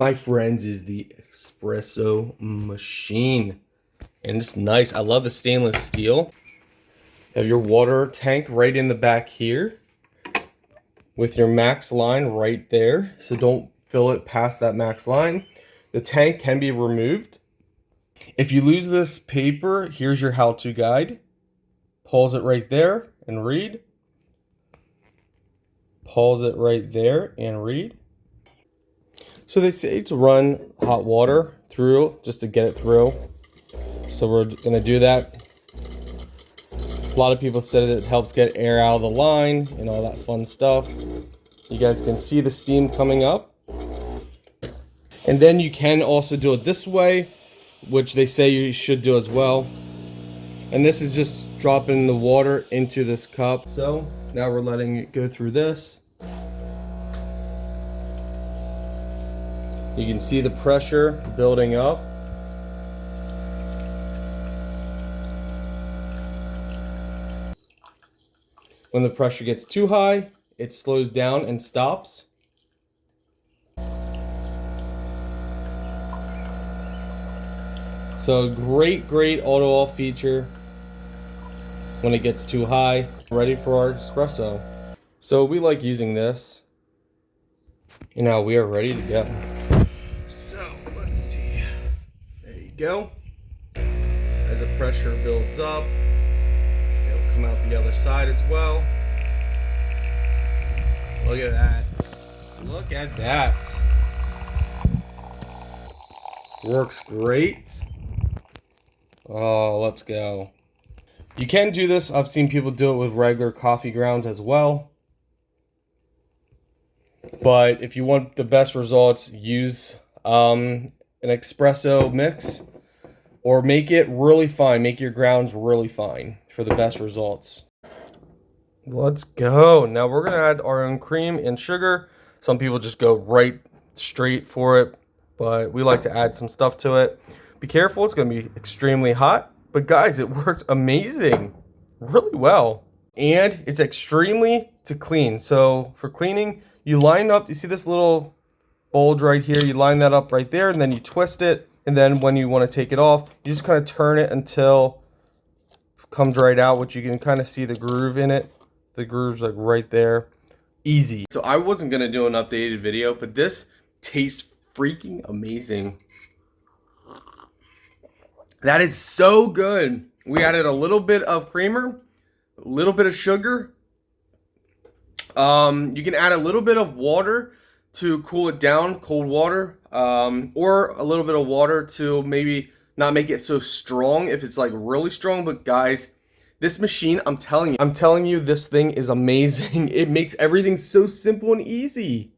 My friends, is the espresso machine. And it's nice. I love the stainless steel. You have your water tank right in the back here with your max line right there. So don't fill it past that max line. The tank can be removed. If you lose this paper, here's your how-to guide. Pause it right there and read. Pause it right there and read. So they say to run hot water through just to get it through. So we're gonna do that. A lot of people said it helps get air out of the line and all that fun stuff. You guys can see the steam coming up. And then you can also do it this way, which they say you should do as well. And this is just dropping the water into this cup. So now we're letting it go through this. You can see the pressure building up. When the pressure gets too high, it slows down and stops. So great auto off feature when it gets too high. Ready for our espresso. So we like using this. And now we are ready to go. So let's see. There you go. As the pressure builds up, it'll come out the other side as well. Look at that. Look at that. Works great. Oh, let's go. You can do this. I've seen people do it with regular coffee grounds as well. But if you want the best results, use an espresso mix or make it really fine. Make your grounds really fine for the best results. Let's go. Now we're going to add our own cream and sugar. Some people just go right straight for it, but we like to add some stuff to it. Be careful, it's going to be extremely hot. But guys, it works amazing. Really well. And it's extremely to clean. So for cleaning, you line up, you see this little bulge right here, you line that up right there, and then you twist it, and then when you want to take it off, you just kind of turn it until it comes right out, which you can kind of see the groove in it. The groove's like right there. Easy. So I wasn't going to do an updated video, but this tastes freaking amazing. That is so good. We added a little bit of creamer, a little bit of sugar. You can add a little bit of water to cool it down, cold water, or a little bit of water to maybe not make it so strong if it's like really strong. But guys, this machine, I'm telling you, this thing is amazing. It makes everything so simple and easy.